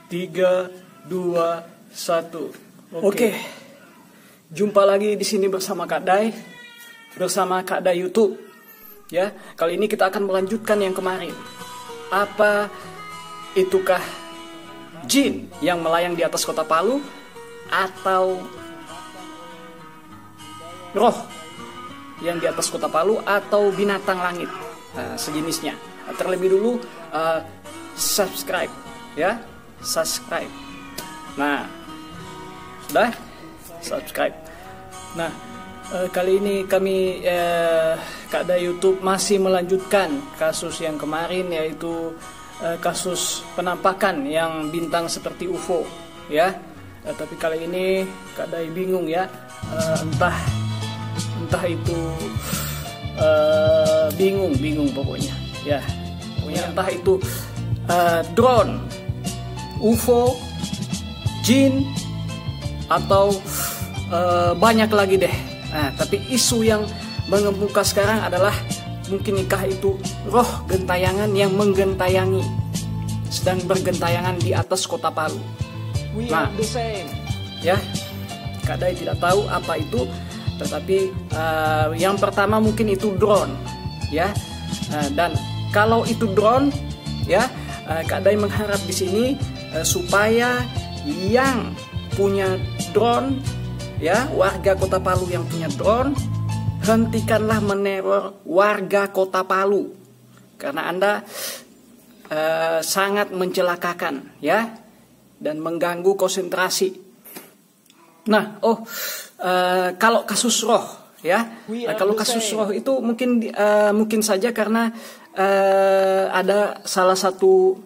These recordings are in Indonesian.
3, 2, 1. Oke. Jumpa lagi di sini bersama Kak Dai, bersama Kak Dai YouTube. Ya, kali ini kita akan melanjutkan yang kemarin. Apa itukah jin yang melayang di atas kota Palu atau roh yang di atas kota Palu atau binatang langit sejenisnya? Terlebih dulu subscribe ya, subscribe. Nah, sudah subscribe. Nah, kali ini kami Kak Dai YouTube masih melanjutkan kasus yang kemarin, yaitu kasus penampakan yang bintang seperti UFO ya. Tapi kali ini Kak Dai bingung ya, entah itu bingung pokoknya ya. Pokoknya entah itu drone, UFO, jin, atau banyak lagi deh. Nah, tapi isu yang mengemuka sekarang adalah mungkinkah itu roh gentayangan yang menggentayangi, sedang bergentayangan di atas kota Palu. Nah, ya, Kak Dai tidak tahu apa itu, tetapi yang pertama mungkin itu drone, ya. Dan kalau itu drone, ya, Kak Dai mengharap di sini supaya yang punya drone, ya, warga kota Palu yang punya drone, hentikanlah meneror warga kota Palu, karena Anda sangat mencelakakan, ya, dan mengganggu konsentrasi. Nah, kalau kasus roh, ya, kalau kasus roh itu mungkin saja karena ada salah satu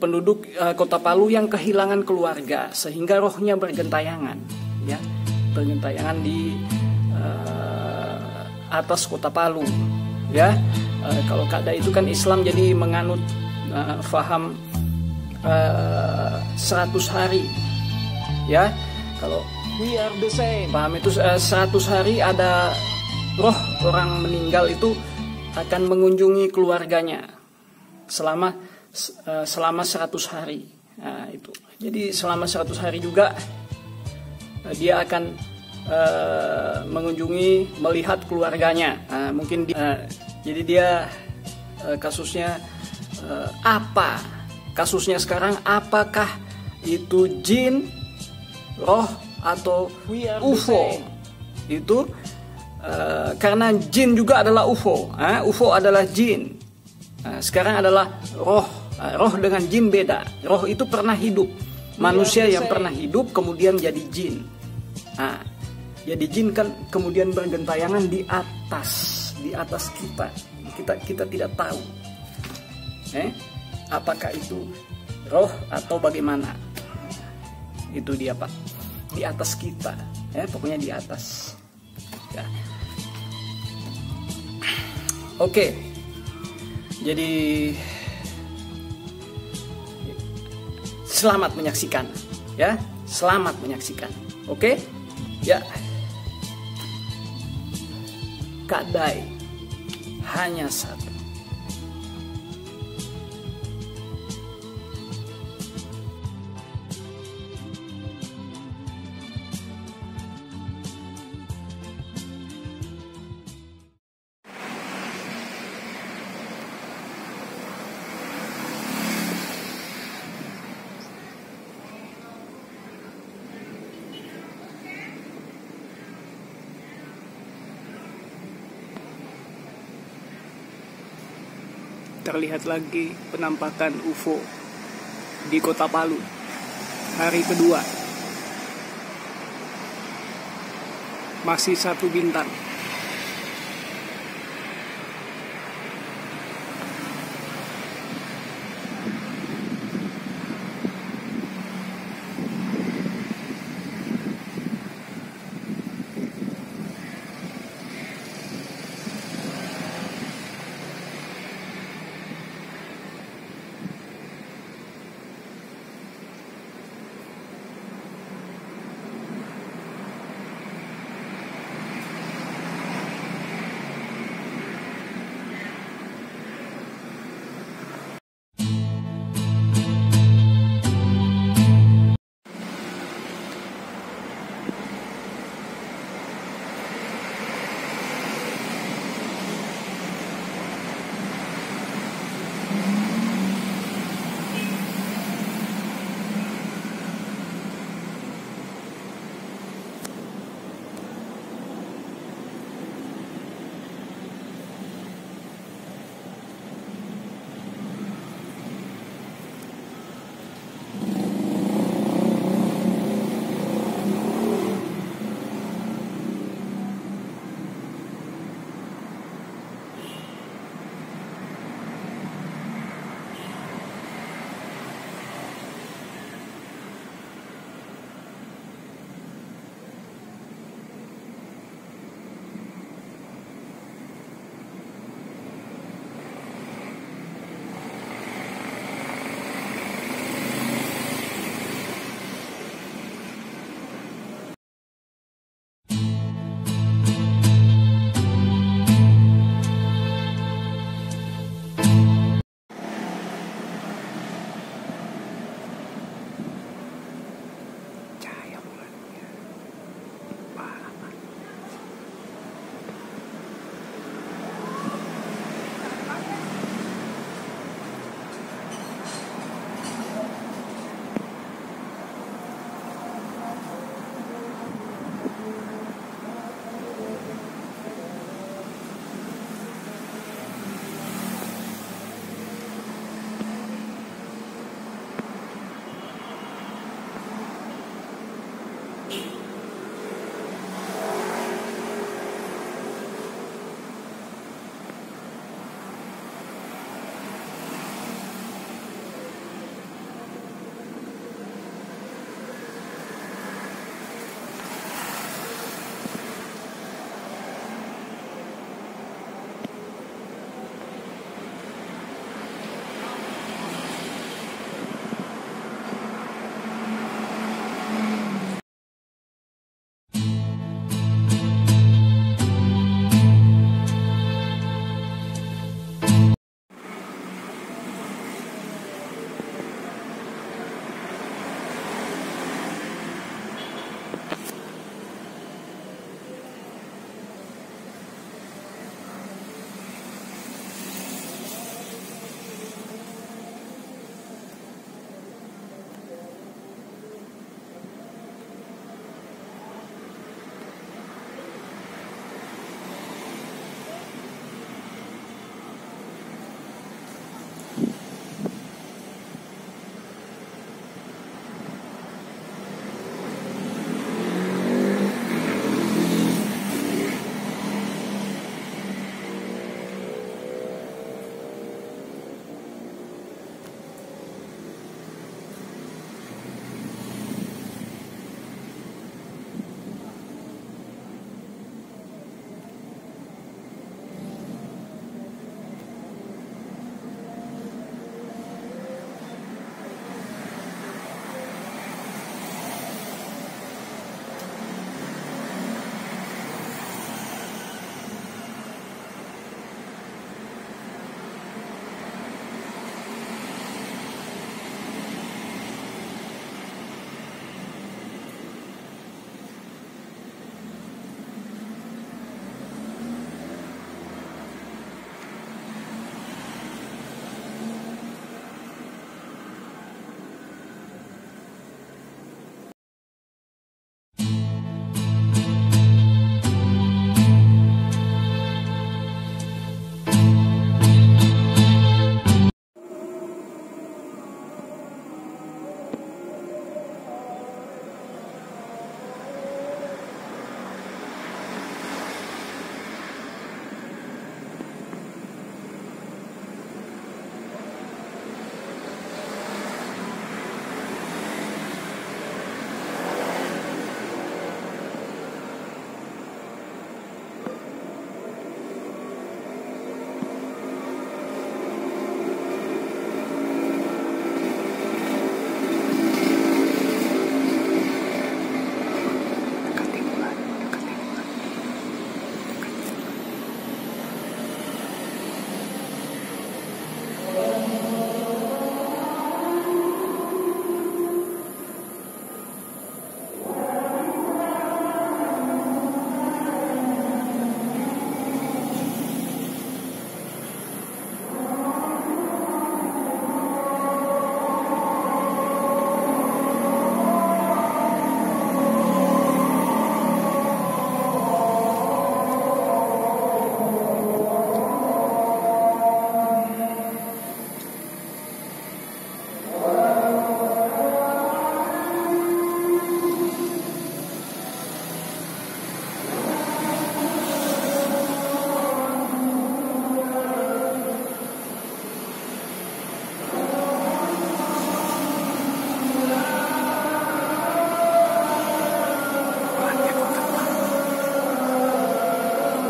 penduduk kota Palu yang kehilangan keluarga sehingga rohnya bergentayangan, ya, bergentayangan di atas kota Palu, ya. Kalau Kak Dai itu kan Islam, jadi menganut faham 100 hari, ya. Kalau paham itu 100 hari ada roh orang meninggal itu akan mengunjungi keluarganya selama 100 hari. Nah, itu. Jadi selama 100 hari juga dia akan mengunjungi, melihat keluarganya. Nah, mungkin jadi dia kasusnya apa? Kasusnya sekarang apakah itu jin, roh, atau UFO? Itu karena jin juga adalah UFO. UFO adalah jin. Sekarang adalah roh. Roh dengan jin beda. Roh itu pernah hidup, manusia yang pernah hidup kemudian jadi jin. Jadi jin kan kemudian bergentayangan di atas kita tidak tahu apakah itu roh atau bagaimana. Itu dia, Pak, di atas kita, ya, pokoknya di atas, ya. Oke, jadi selamat menyaksikan, ya, selamat menyaksikan. Oke, ya. Kak Dai hanya satu. Terlihat lagi penampakan UFO di kota Palu hari kedua, masih 1 bintang.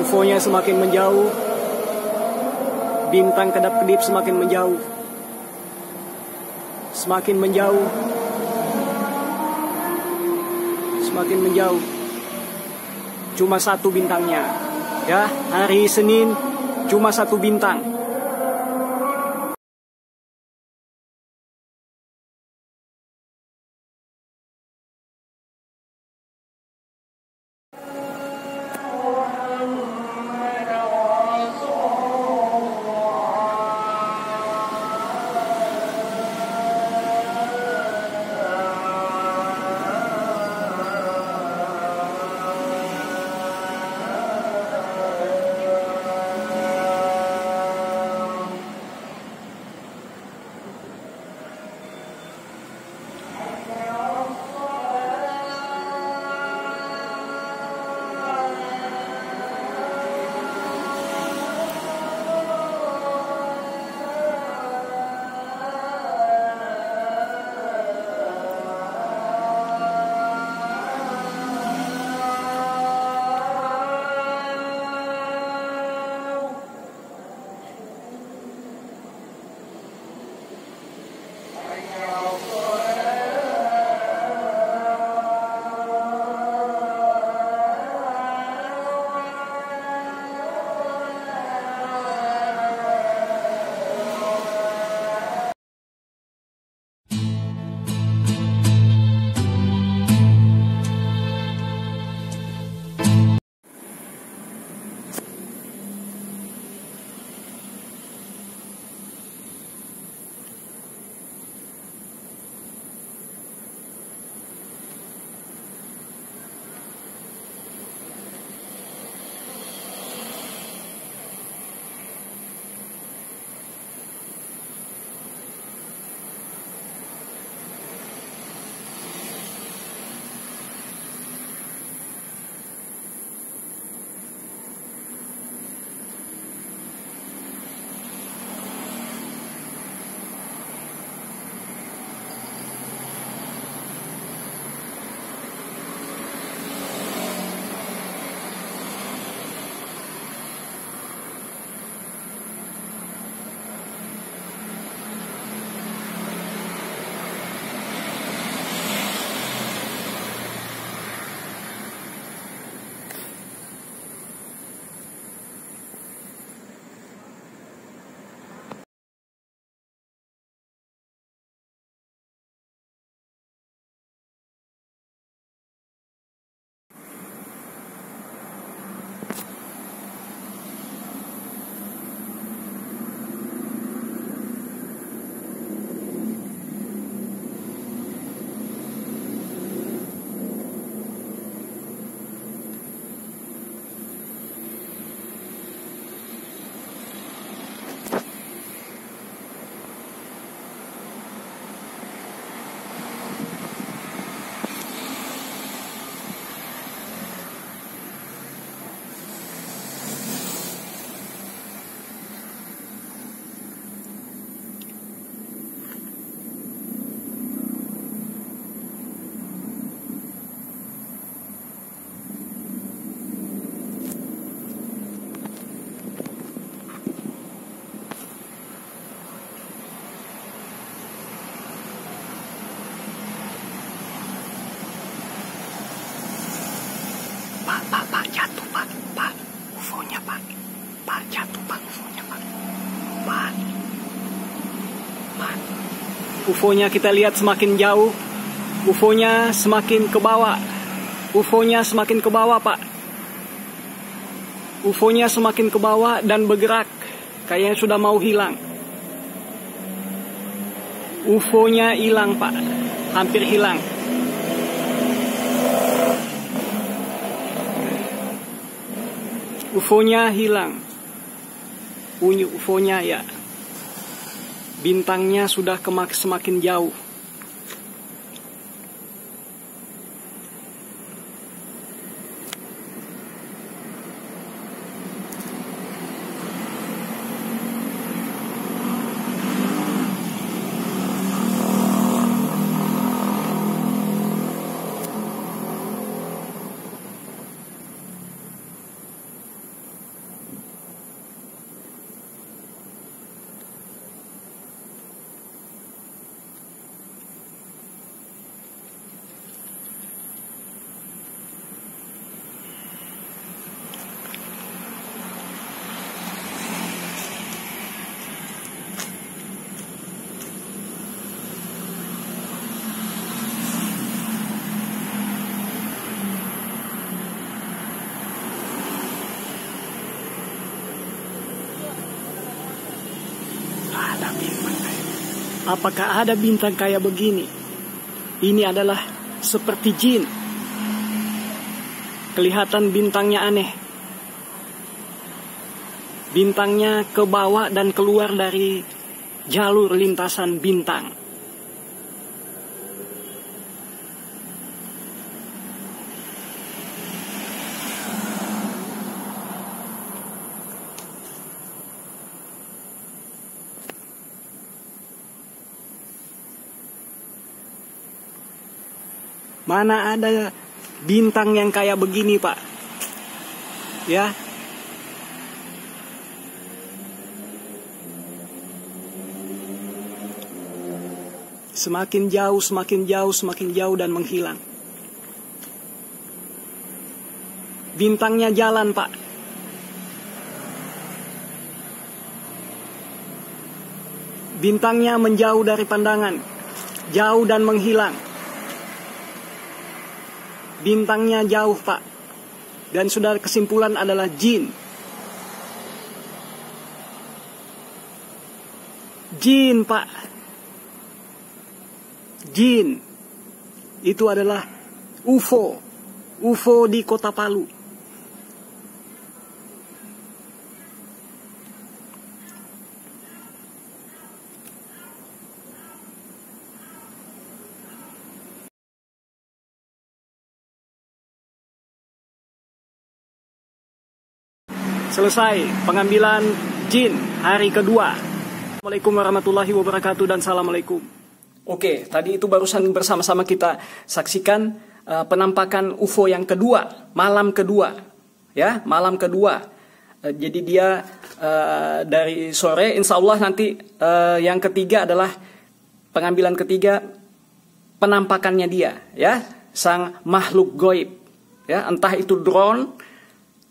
UFO-nya semakin menjauh, bintang kedap-kedip semakin menjauh, semakin menjauh, semakin menjauh. Cuma satu bintangnya, ya. Hari Senin cuma satu bintang. Pak, jatuh Pak, UFO-nya Pak, jatuh Pak, UFO-nya Pak, UFO-nya kita lihat semakin jauh, UFO-nya semakin ke bawah, UFO-nya semakin ke bawah Pak, UFO-nya semakin ke bawah dan bergerak, kayaknya sudah mau hilang. UFO-nya hilang Pak, hampir hilang. UFO-nya hilang. Unyu UFO-nya ya. Bintangnya sudah semakin jauh. Apakah ada bintang kayak begini? Ini adalah seperti jin. Kelihatan bintangnya aneh. Bintangnya ke bawah dan keluar dari jalur lintasan bintang. Mana ada bintang yang kayak begini, Pak? Ya. Semakin jauh, semakin jauh, semakin jauh dan menghilang. Bintangnya jalan, Pak. Bintangnya menjauh dari pandangan. Jauh dan menghilang. Bintangnya jauh, Pak. Dan sudah kesimpulan adalah jin. Jin, Pak. Jin. Itu adalah UFO. UFO di Kota Palu. Selesai pengambilan jin hari kedua. Assalamualaikum warahmatullahi wabarakatuh dan assalamualaikum. Oke, tadi itu barusan bersama-sama kita saksikan penampakan UFO yang kedua, malam kedua, ya, malam kedua. Jadi dia dari sore, insya Allah nanti yang ketiga adalah pengambilan ketiga, penampakannya dia, ya, sang makhluk goib, ya, entah itu drone,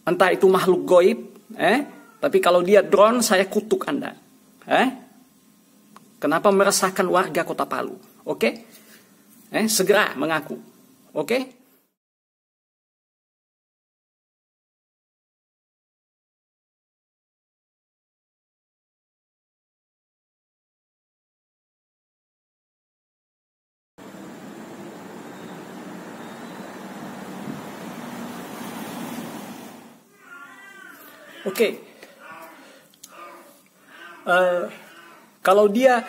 entah itu makhluk goib. Tapi kalau dia drone, saya kutuk Anda. Kenapa meresahkan warga Kota Palu? Oke? Segera mengaku. Oke? Oke. Kalau dia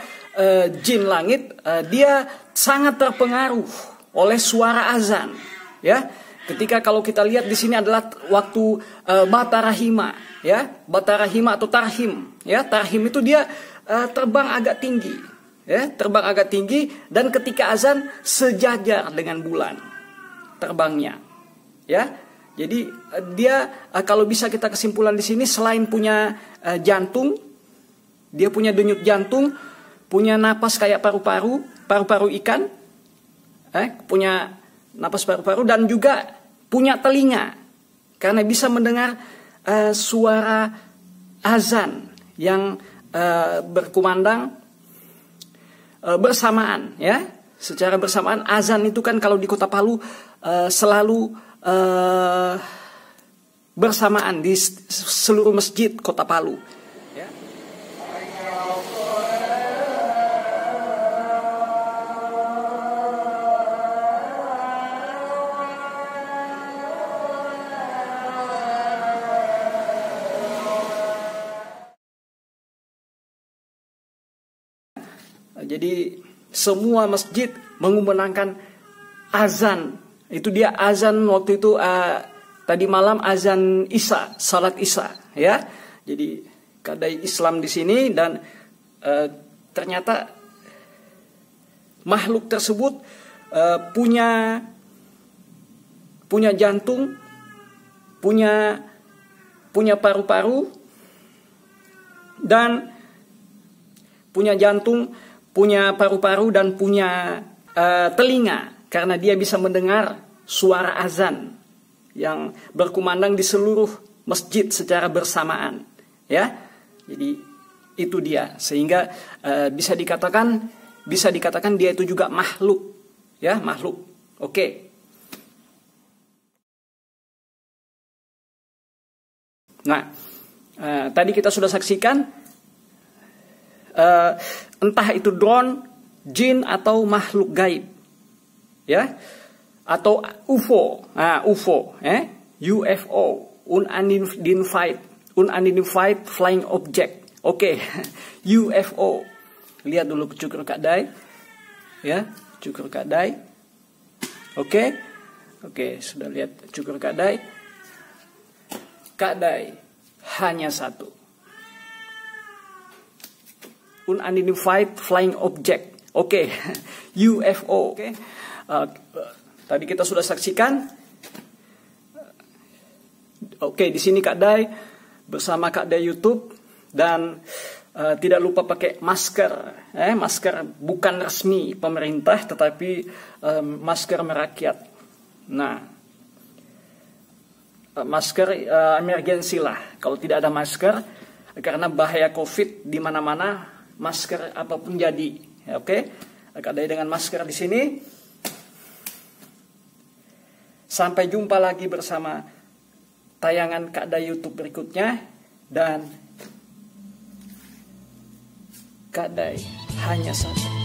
jin langit, dia sangat terpengaruh oleh suara azan, ya. Ketika kalau kita lihat di sini adalah waktu Bata Rahima, ya, Bata Rahima atau Tarhim, ya. Tarhim itu dia terbang agak tinggi, ya, terbang agak tinggi, dan ketika azan sejajar dengan bulan terbangnya, ya. Jadi dia kalau bisa kita kesimpulan di sini, selain punya jantung, dia punya denyut jantung, punya napas kayak paru-paru ikan, punya napas paru-paru, dan juga punya telinga karena bisa mendengar suara azan yang berkumandang bersamaan, ya, secara bersamaan. Azan itu kan kalau di Kota Palu selalu bersamaan di seluruh masjid Kota Palu, ya. Jadi semua masjid mengumandangkan azan. Itu dia azan waktu itu tadi malam azan Isya, salat Isya, ya. Jadi kadai Islam di sini, dan ternyata makhluk tersebut punya jantung, punya paru-paru, dan punya jantung, punya paru-paru, dan punya telinga, karena dia bisa mendengar suara azan yang berkumandang di seluruh masjid secara bersamaan, ya. Jadi itu dia, sehingga bisa dikatakan dia itu juga makhluk, ya, makhluk. Oke. Nah, tadi kita sudah saksikan entah itu drone, jin atau makhluk gaib, ya, atau UFO, UFO, UFO, unidentified flying object, oke, UFO. Lihat dulu cukur Kak Dai, ya, cukur Kak Dai, oke, sudah lihat cukur Kak Dai. Kak Dai hanya satu, unidentified flying object, oke, UFO, oke. Tadi kita sudah saksikan, oke, di sini Kak Dai bersama Kak Dai YouTube, dan tidak lupa pakai masker, masker bukan resmi pemerintah tetapi masker merakyat. Nah, masker emergensi lah. Kalau tidak ada masker, karena bahaya COVID di mana-mana, masker apapun jadi. Oke, Kak Dai dengan masker di sini. Sampai jumpa lagi bersama tayangan Kak Dai YouTube berikutnya, dan Kak Dai hanya satu.